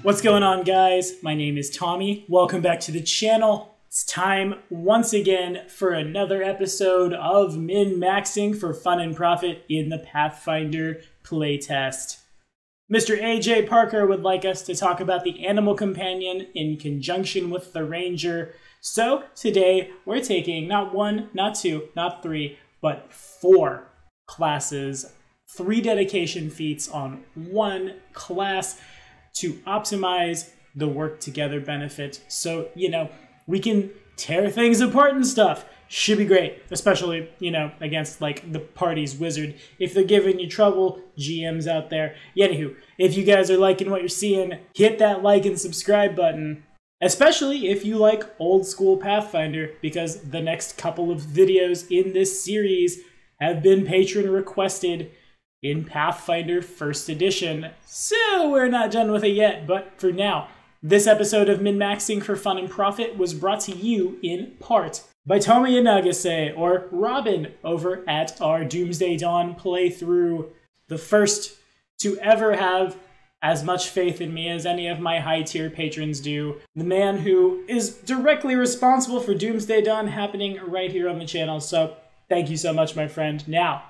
What's going on, guys? My name is Tommy. Welcome back to the channel. It's time once again for another episode of min-maxing for fun and profit in the Pathfinder playtest. Mr. AJ Parker would like us to talk about the animal companion in conjunction with the ranger. So today we're taking not one, not two, not three, but 4 classes, 3 dedication feats on 1 class to optimize the work together benefit. So, we can tear things apart and stuff. Should be great, especially, against like the party's wizard. If they're giving you trouble, GMs out there. Anywho, if you guys are liking what you're seeing, hit that like and subscribe button. Especially if you like old school Pathfinder, because the next couple of videos in this series have been patron requested in Pathfinder 1st Edition. So we're not done with it yet, but for now, this episode of Min-Maxing for Fun and Profit was brought to you in part by Tomi Nagase, or Robin, over at our Doomsday Dawn playthrough, the first to ever have as much faith in me as any of my high-tier patrons do. The man who is directly responsible for Doomsday Dawn happening right here on the channel. So thank you so much, my friend. Now,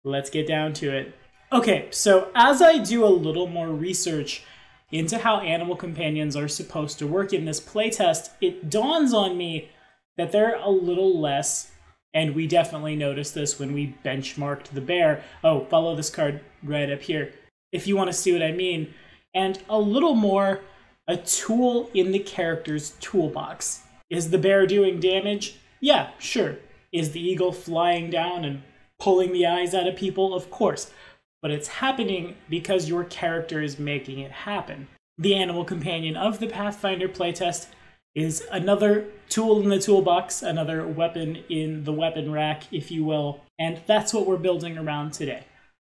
let's get down to it. Okay, so as I do a little more research into how animal companions are supposed to work in this playtest, it dawns on me that they're a little less, and we definitely noticed this when we benchmarked the bear. Oh, follow this card right up here if you want to see what I mean. And a little more a tool in the character's toolbox. Is the bear doing damage? Yeah, sure. Is the eagle flying down and pulling the eyes out of people? Of course. But it's happening because your character is making it happen. The animal companion of the Pathfinder playtest is another tool in the toolbox, another weapon in the weapon rack, if you will. And that's what we're building around today.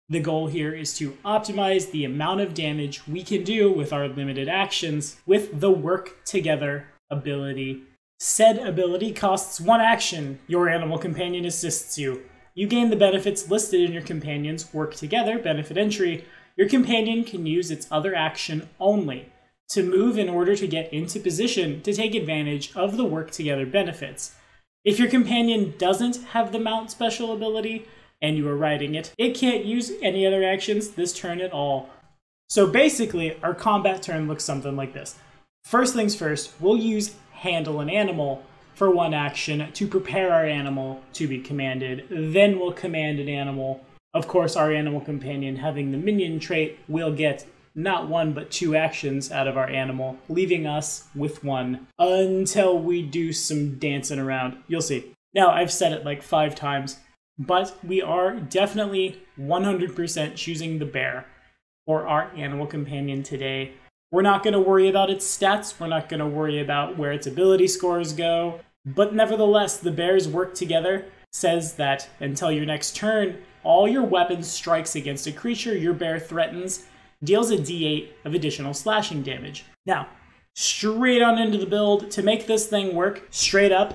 The goal here is to optimize the amount of damage we can do with our limited actions with the work together ability. Said ability costs 1 action. Your animal companion assists you. You gain the benefits listed in your companion's work together benefit entry. Your companion can use its other action only to move in order to get into position to take advantage of the work together benefits. If your companion doesn't have the mount special ability and you are riding it, it can't use any other actions this turn at all. So basically, our combat turn looks something like this. First things first, we'll use handle an animal for 1 action to prepare our animal to be commanded. Then we'll command an animal. Of course, our animal companion having the minion trait will get not 1 but 2 actions out of our animal, leaving us with 1 until we do some dancing around. You'll see. Now, I've said it like 5 times, but we are definitely 100% choosing the bear for our animal companion today. We're not going to worry about its stats, we're not going to worry about where its ability scores go, but nevertheless, the bear's work together says that until your next turn, all your weapon strikes against a creature your bear threatens deals a d8 of additional slashing damage. Now, straight on into the build. To make this thing work straight up,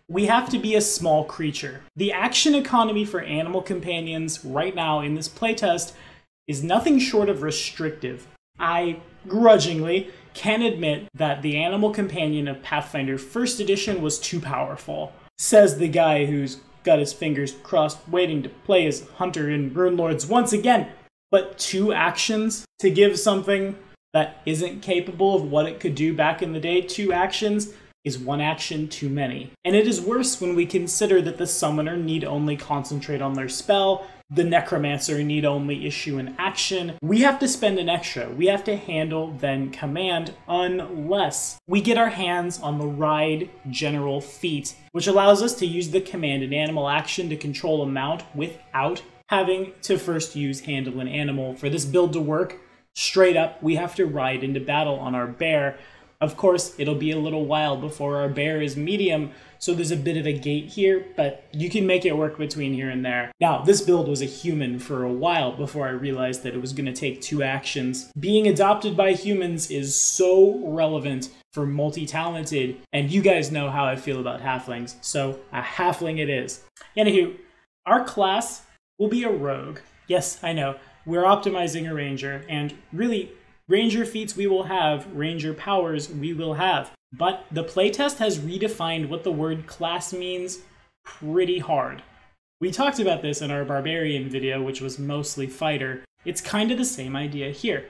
we have to be a small creature. The action economy for animal companions right now in this playtest is nothing short of restrictive. I grudgingly can admit that the animal companion of Pathfinder 1st Edition was too powerful. Says the guy who's got his fingers crossed waiting to play as Hunter in Runelords once again. But 2 actions to give something that isn't capable of what it could do back in the day, 2 actions is 1 action too many. And it is worse when we consider that the summoner need only concentrate on their spell, the necromancer need only issue an action. We have to spend an extra. We have to handle, then command, unless we get our hands on the ride general feat, which allows us to use the command an animal action to control a mount without having to first use handle an animal. For this build to work, straight up, we have to ride into battle on our bear. Of course, it'll be a little while before our bear is medium, so there's a bit of a gate here, but you can make it work between here and there. Now, this build was a human for a while before I realized that it was going to take 2 actions. Being adopted by humans is so relevant for multi-talented, and you guys know how I feel about halflings, so a halfling it is. Anywho, our class will be a rogue. Yes, I know, we're optimizing a ranger, and really, Ranger feats we will have, Ranger powers we will have. But the playtest has redefined what the word class means pretty hard. We talked about this in our Barbarian video, which was mostly fighter. It's kind of the same idea here.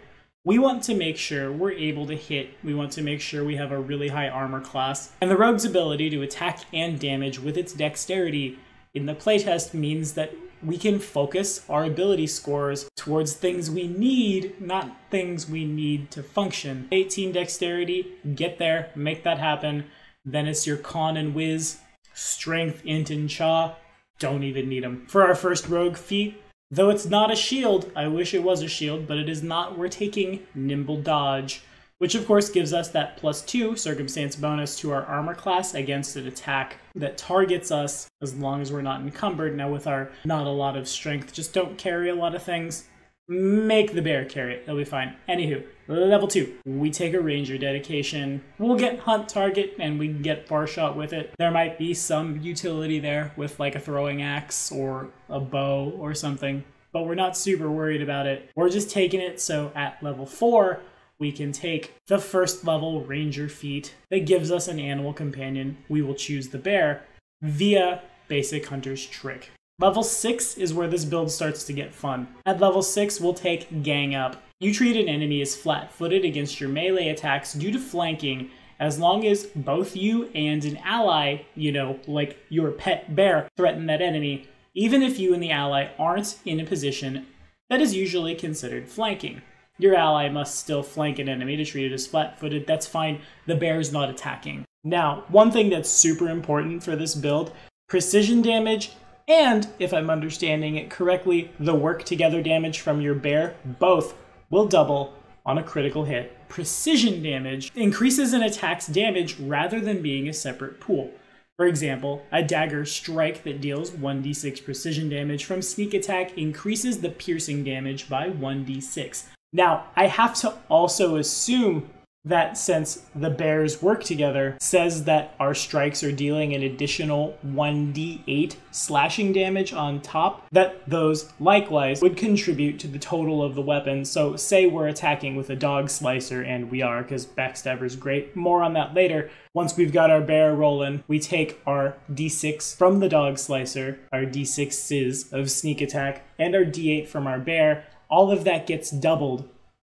We want to make sure we're able to hit, we want to make sure we have a really high armor class, and the rogue's ability to attack and damage with its dexterity in the playtest means that we can focus our ability scores towards things we need, not things we need to function. 18 dexterity, get there, make that happen. Then it's your con and whiz, strength, int, and cha. Don't even need them. For our first rogue feat, though it's not a shield, I wish it was a shield, but it is not, we're taking nimble dodge, which of course gives us that +2 circumstance bonus to our armor class against an attack that targets us as long as we're not encumbered. Now with our not a lot of strength, just don't carry a lot of things, make the bear carry it, it'll be fine. Anywho, level 2, we take a ranger dedication. We'll get hunt target and we can get far shot with it. There might be some utility there with like a throwing axe or a bow or something, but we're not super worried about it. We're just taking it so at level 4, we can take the first level ranger feat that gives us an animal companion. We will choose the bear via basic hunter's trick. Level 6 is where this build starts to get fun. At level 6, we'll take gang up. You treat an enemy as flat-footed against your melee attacks due to flanking as long as both you and an ally, you know, like your pet bear, threaten that enemy, even if you and the ally aren't in a position that is usually considered flanking. Your ally must still flank an enemy to treat it as flat-footed. That's fine. The bear's not attacking. Now, one thing that's super important for this build, precision damage and, if I'm understanding it correctly, the work together damage from your bear, both will double on a critical hit. Precision damage increases an attack's damage rather than being a separate pool. For example, a dagger strike that deals 1d6 precision damage from sneak attack increases the piercing damage by 1d6. Now, I have to also assume that since the bears work together, says that our strikes are dealing an additional 1d8 slashing damage on top, that those likewise would contribute to the total of the weapon. So say we're attacking with a dog slicer, and we are, because backstabber's great. More on that later. Once we've got our bear rolling, we take our d6 from the dog slicer, our d6s of sneak attack, and our d8 from our bear. All of that gets doubled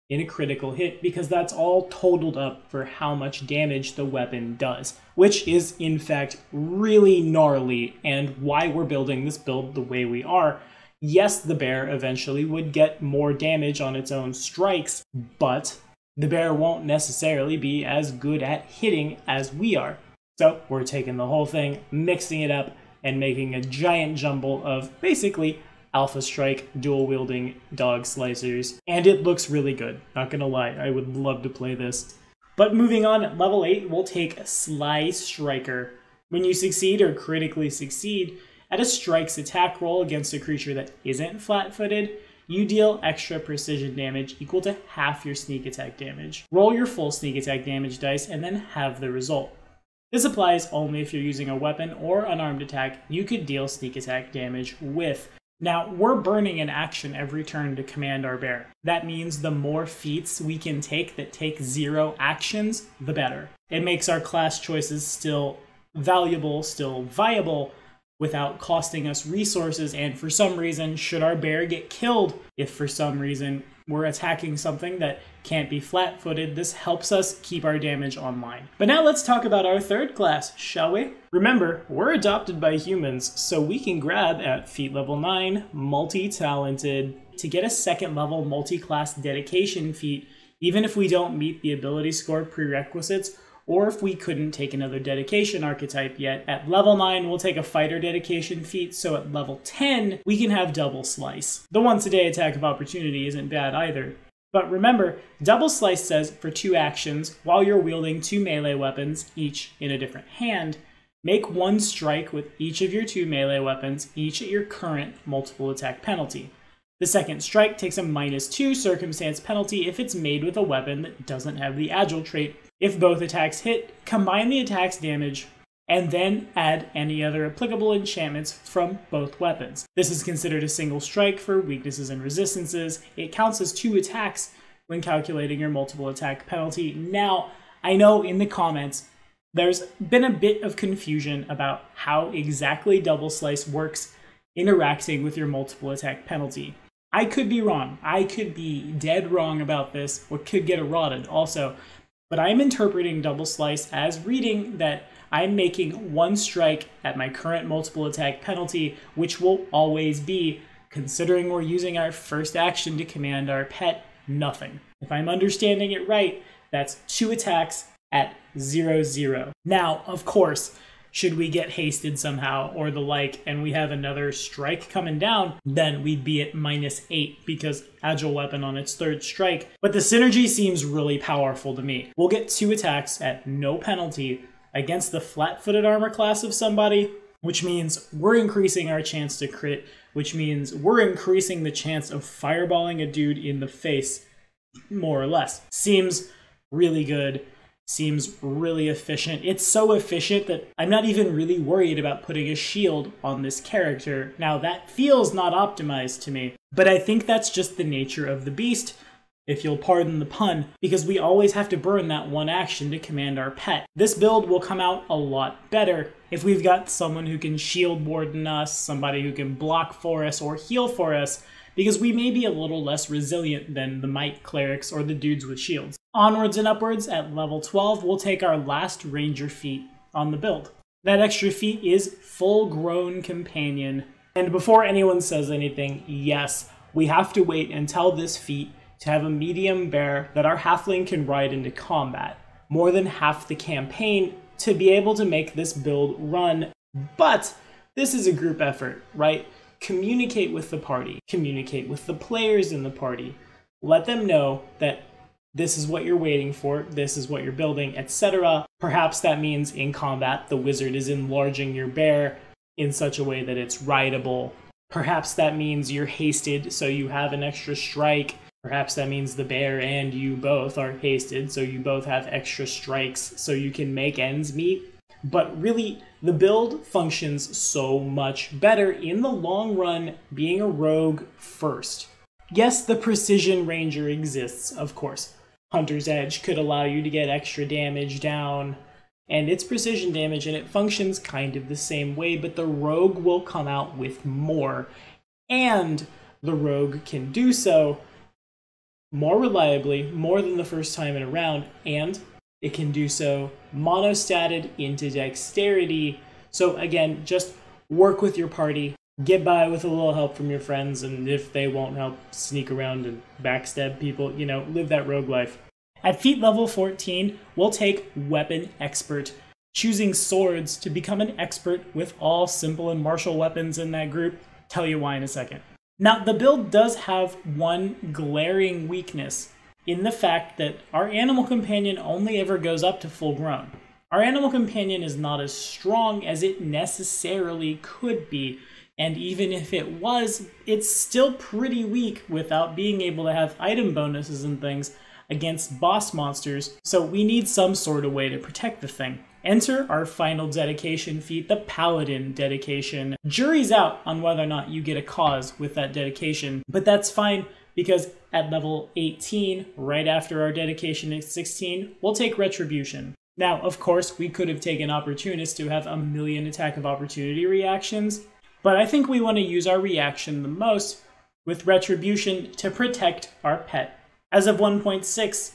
in a critical hit because that's all totaled up for how much damage the weapon does, which is in fact really gnarly and why we're building this build the way we are. Yes, the bear eventually would get more damage on its own strikes, but the bear won't necessarily be as good at hitting as we are. So we're taking the whole thing, mixing it up, and making a giant jumble of basically Alpha Strike, dual-wielding dog slicers, and it looks really good. Not gonna lie, I would love to play this. But moving on, at level 8, we'll take Sly Striker. When you succeed or critically succeed at a strike's attack roll against a creature that isn't flat-footed, you deal extra precision damage equal to half your sneak attack damage. Roll your full sneak attack damage dice and then have the result. This applies only if you're using a weapon or unarmed attack you could deal sneak attack damage with. Now, we're burning an action every turn to command our bear. That means the more feats we can take that take 0 actions, the better. It makes our class choices still valuable, still viable, without costing us resources, and for some reason, should our bear get killed, if for some reason we're attacking something that can't be flat-footed, this helps us keep our damage online. But now let's talk about our third class, shall we? Remember, we're adopted by humans, so we can grab at feat level 9, multi-talented, to get a second level multi-class dedication feat, even if we don't meet the ability score prerequisites, or if we couldn't take another dedication archetype yet. At level 9, we'll take a fighter dedication feat, so at level 10, we can have double slice. The once-a-day attack of opportunity isn't bad either. But remember, double slice says for 2 actions, while you're wielding 2 melee weapons, each in a different hand, make 1 strike with each of your 2 melee weapons, each at your current multiple attack penalty. The second strike takes a -2 circumstance penalty if it's made with a weapon that doesn't have the agile trait. If both attacks hit, combine the attack's damage, and then add any other applicable enchantments from both weapons. This is considered a single strike for weaknesses and resistances. It counts as 2 attacks when calculating your multiple attack penalty. Now, I know in the comments, there's been a bit of confusion about how exactly double slice works interacting with your multiple attack penalty. I could be wrong. I could be dead wrong about this, or could get eroded also. But I'm interpreting double slice as reading that I'm making one strike at my current multiple attack penalty, which will always be, considering we're using our first action to command our pet, nothing. If I'm understanding it right, that's 2 attacks at 0/0. Now, of course, should we get hasted somehow or the like and we have another strike coming down, then we'd be at -8 because agile weapon on its 3rd strike. But the synergy seems really powerful to me. We'll get 2 attacks at no penalty against the flat-footed armor class of somebody, which means we're increasing our chance to crit, which means we're increasing the chance of fireballing a dude in the face, more or less. Seems really good. Seems really efficient. It's so efficient that I'm not even really worried about putting a shield on this character. Now that feels not optimized to me, but I think that's just the nature of the beast, if you'll pardon the pun, because we always have to burn that one action to command our pet. This build will come out a lot better if we've got someone who can shield warden us, somebody who can block for us or heal for us, because we may be a little less resilient than the might clerics or the dudes with shields. Onwards and upwards, at level 12, we'll take our last ranger feat on the build. That extra feat is Full-Grown Companion. And before anyone says anything, yes, we have to wait until this feat to have a medium bear that our halfling can ride into combat. More than half the campaign to be able to make this build run. But this is a group effort, right? Communicate with the party. Communicate with the players in the party. Let them know that this is what you're waiting for, this is what you're building, etc. Perhaps that means in combat, the wizard is enlarging your bear in such a way that it's rideable. Perhaps that means you're hasted, so you have an extra strike. Perhaps that means the bear and you both are hasted, so you both have extra strikes, so you can make ends meet. But really, the build functions so much better in the long run being a rogue first. Yes, the precision ranger exists, of course. Hunter's Edge could allow you to get extra damage down, and it's precision damage, and it functions kind of the same way, but the rogue will come out with more, and the rogue can do so more reliably, more than the first time in a round, and it can do so monostatted into dexterity. So again, just work with your party, get by with a little help from your friends, and if they won't help, sneak around and backstab people, you know, live that rogue life. At feat level 14, we'll take Weapon Expert, choosing swords to become an expert with all simple and martial weapons in that group. Tell you why in a second. Now, the build does have one glaring weakness in the fact that our animal companion only ever goes up to full grown. Our animal companion is not as strong as it necessarily could be, and even if it was, it's still pretty weak without being able to have item bonuses and things against boss monsters, so we need some sort of way to protect the thing. Enter our final dedication feat, the Paladin dedication. Jury's out on whether or not you get a cause with that dedication, but that's fine because at level 18, right after our dedication at 16, we'll take Retribution. Now, of course, we could have taken Opportunist to have a million attack of opportunity reactions, but I think we want to use our reaction the most with Retribution to protect our pet. As of 1.6,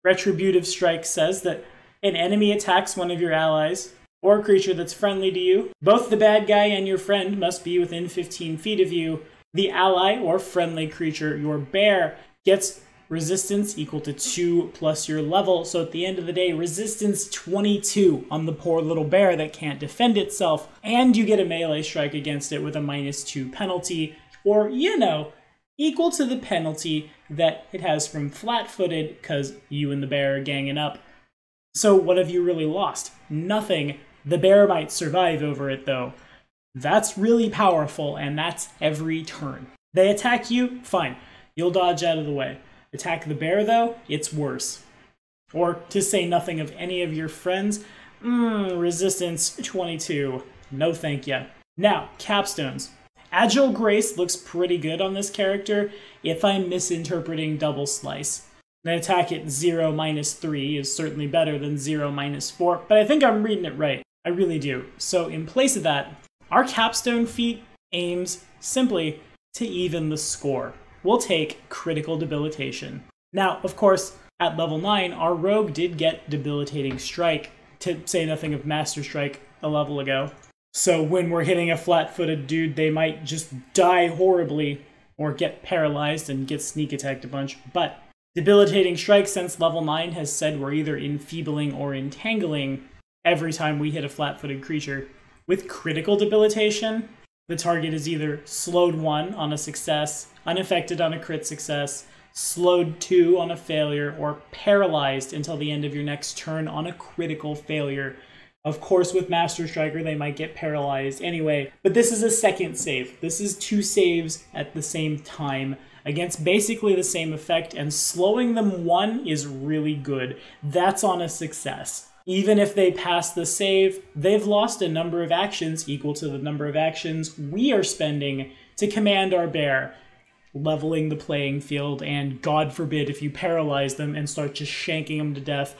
Retributive Strike says that an enemy attacks one of your allies or a creature that's friendly to you. Both the bad guy and your friend must be within 15 feet of you. The ally or friendly creature, your bear, gets resistance equal to 2 plus your level. So at the end of the day, resistance 22 on the poor little bear that can't defend itself. And you get a melee strike against it with a -2 penalty, or, you know, equal to the penalty that it has from flat-footed because you and the bear are ganging up. So what have you really lost? Nothing. The bear might survive over it, though. That's really powerful, and that's every turn. They attack you, fine. You'll dodge out of the way. Attack the bear, though, it's worse. Or, to say nothing of any of your friends, resistance 22. No thank ya. Now, capstones. Agile Grace looks pretty good on this character if I'm misinterpreting Double Slice. An attack at 0 -3 is certainly better than 0 -4, but I think I'm reading it right. I really do. So in place of that, our capstone feat aims simply to even the score. We'll take critical debilitation. Now, of course, at level 9, our rogue did get debilitating strike, to say nothing of master strike a level ago. So when we're hitting a flat-footed dude, they might just die horribly or get paralyzed and get sneak attacked a bunch. But debilitating strike since level 9 has said we're either enfeebling or entangling every time we hit a flat-footed creature. With critical debilitation, the target is either slowed 1 on a success, unaffected on a crit success, slowed 2 on a failure, or paralyzed until the end of your next turn on a critical failure. Of course, with Master Striker, they might get paralyzed anyway, but this is a second save. This is 2 saves at the same time against basically the same effect, and slowing them 1 is really good. That's on a success. Even if they pass the save, they've lost a number of actions equal to the number of actions we are spending to command our bear, leveling the playing field, and God forbid if you paralyze them and start just shanking them to death.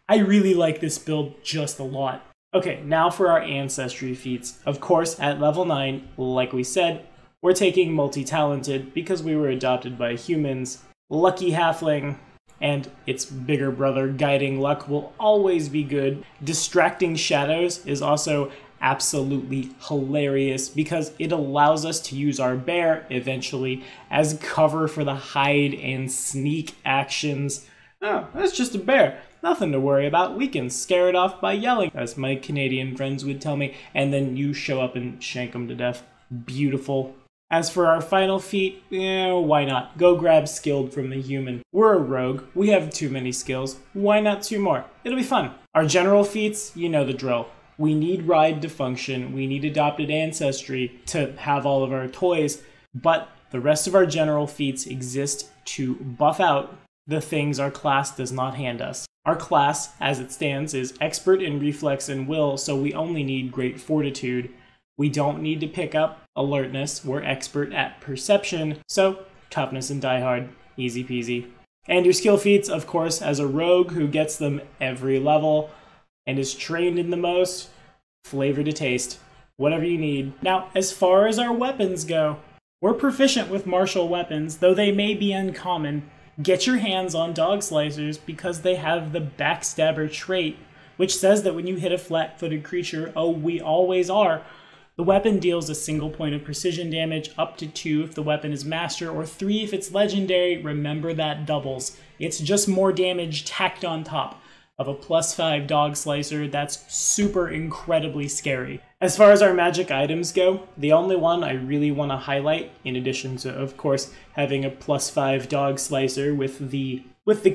I really like this build just a lot. Okay, now for our ancestry feats. Of course, at level 9, like we said, we're taking multi-talented because we were adopted by humans. Lucky Halfling and its bigger brother, Guiding Luck, will always be good. Distracting Shadows is also absolutely hilarious because it allows us to use our bear, eventually, as cover for the hide and sneak actions. Oh, that's just a bear. Nothing to worry about. We can scare it off by yelling, as my Canadian friends would tell me, and then you show up and shank them to death. Beautiful. As for our final feat, why not? Go grab Skilled from the human. We're a rogue. We have too many skills. Why not 2 more? It'll be fun. Our general feats, you know the drill. We need Ride to function. We need Adopted Ancestry to have all of our toys. But the rest of our general feats exist to buff out the things our class does not hand us. Our class, as it stands, is expert in reflex and will, so we only need great fortitude. We don't need to pick up alertness. We're expert at perception, so toughness and die hard. Easy peasy. And your skill feats, of course, as a rogue who gets them every level and is trained in the most, flavor to taste. Whatever you need. Now, as far as our weapons go, we're proficient with martial weapons, though they may be uncommon. Get your hands on dog slicers because they have the backstabber trait, which says that when you hit a flat-footed creature, oh, we always are, the weapon deals a single point of precision damage, up to 2 if the weapon is master, or 3 if it's legendary. Remember that doubles. It's just more damage tacked on top of a +5 dog slicer. That's super incredibly scary. As far as our magic items go, the only one I really want to highlight, in addition to, of course, having a +5 dog slicer with the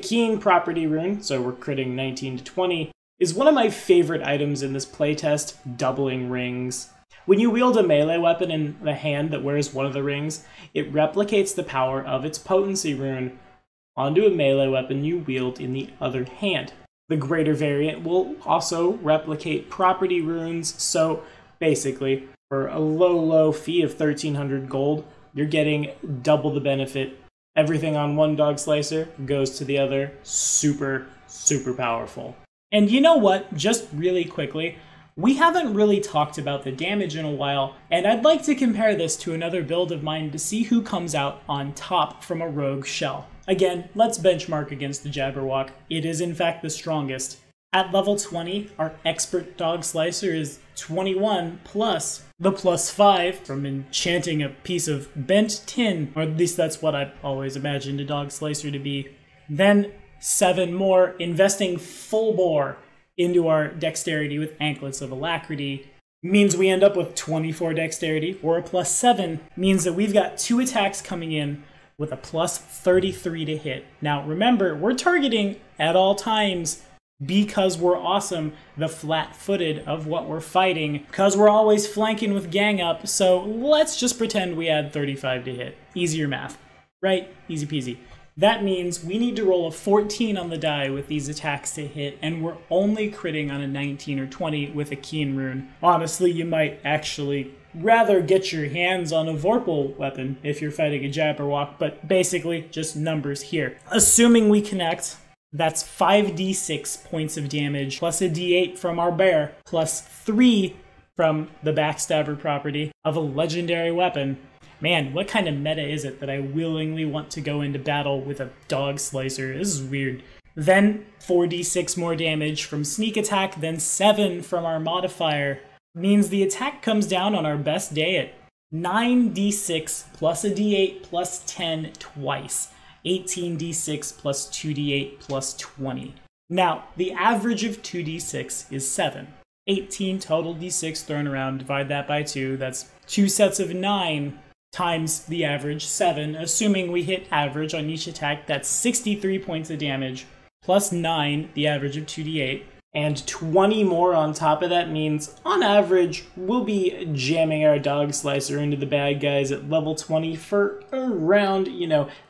keen property rune, so we're critting 19 to 20, is one of my favorite items in this playtest, doubling rings. When you wield a melee weapon in the hand that wears one of the rings, it replicates the power of its potency rune onto a melee weapon you wield in the other hand. The greater variant will also replicate property runes, so basically, for a low fee of 1,300 gold, you're getting double the benefit. Everything on one dog slicer goes to the other. Super, super powerful. And you know what? Just really quickly, we haven't really talked about the damage in a while, and I'd like to compare this to another build of mine to see who comes out on top from a rogue shell. Again, let's benchmark against the Jabberwock. It is in fact the strongest. At level 20, our expert dog slicer is 21 plus the +5 from enchanting a piece of bent tin, or at least that's what I've always imagined a dog slicer to be. Then 7 more, investing full bore into our dexterity with anklets of alacrity, means we end up with 24 dexterity, or a +7, means that we've got 2 attacks coming in with a +33 to hit. Now remember, we're targeting at all times, because we're awesome, the flat-footed of what we're fighting, because we're always flanking with gang up, so let's just pretend we add 35 to hit. Easier math, right? Easy peasy. That means we need to roll a 14 on the die with these attacks to hit, and we're only critting on a 19 or 20 with a Keen Rune. Honestly, you might actually rather get your hands on a Vorpal weapon if you're fighting a Jabberwock, but basically just numbers here. Assuming we connect, that's 5d6 points of damage, plus a d8 from our bear, plus 3 from the Backstabber property of a legendary weapon. Man, what kind of meta is it that I willingly want to go into battle with a dog slicer? This is weird. Then 4d6 more damage from sneak attack, then 7 from our modifier. Means the attack comes down on our best day at 9d6 plus a d8 plus 10 twice. 18d6 plus 2d8 plus 20. Now, the average of 2d6 is 7. 18 total d6 thrown around, divide that by 2, that's 2 sets of 9 times the average, 7. Assuming we hit average on each attack, that's 63 points of damage, plus 9, the average of 2d8. And 20 more on top of that means, on average, we'll be jamming our Dog Slicer into the bad guys at level 20 for around,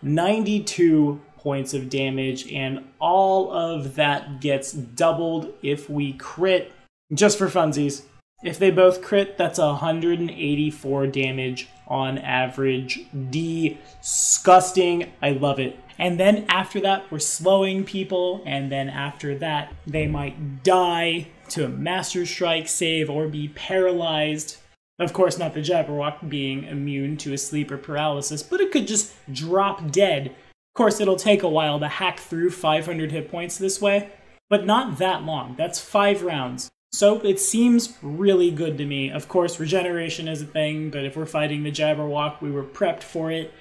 92 points of damage, and all of that gets doubled if we crit. Just for funsies, if they both crit, that's 184 damage on average. Disgusting. I love it. And then after that, we're slowing people, and then after that, they might die to a Master Strike save or be paralyzed. Of course, not the Jabberwock being immune to a sleep or paralysis, but it could just drop dead. Of course, it'll take a while to hack through 500 hit points this way, but not that long. That's 5 rounds. So it seems really good to me. Of course, regeneration is a thing, but if we're fighting the Jabberwock, we were prepped for it.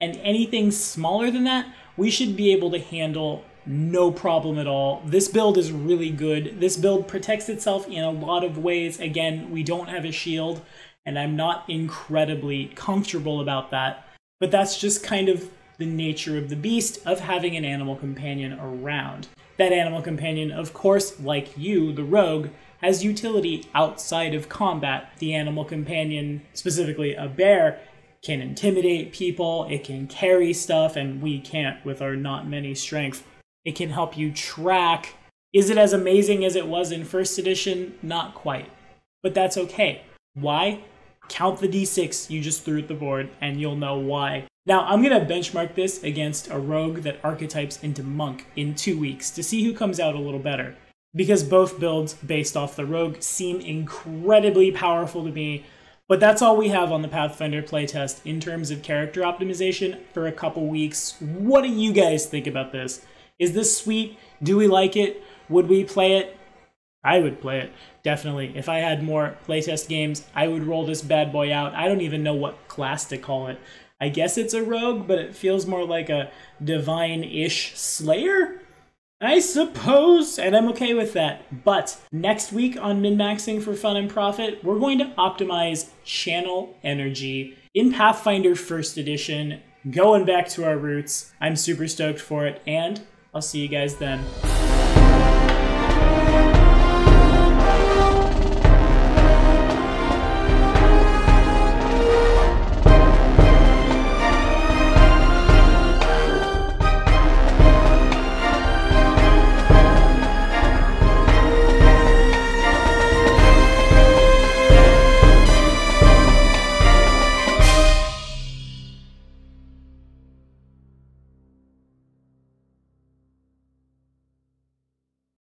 And anything smaller than that, we should be able to handle no problem at all. This build is really good. This build protects itself in a lot of ways. Again, we don't have a shield, and I'm not incredibly comfortable about that. But that's just kind of the nature of the beast of having an animal companion around. That animal companion, of course, like you, the rogue, has utility outside of combat. The animal companion, specifically a bear, can intimidate people, it can carry stuff, and we can't with our not many strength. It can help you track. Is it as amazing as it was in first edition? Not quite. But that's okay. Why? Count the d6 you just threw at the board, and you'll know why. Now, I'm going to benchmark this against a rogue that archetypes into monk in 2 weeks to see who comes out a little better. Because both builds based off the rogue seem incredibly powerful to me, but that's all we have on the Pathfinder playtest in terms of character optimization for a couple weeks. What do you guys think about this? Is this sweet? Do we like it? Would we play it? I would play it, definitely. If I had more playtest games, I would roll this bad boy out. I don't even know what class to call it. I guess it's a rogue, but it feels more like a divine-ish slayer? I suppose, and I'm okay with that. But next week on Min-Maxing for Fun and Profit, we're going to optimize channel energy in Pathfinder 1st Edition, going back to our roots. I'm super stoked for it, and I'll see you guys then.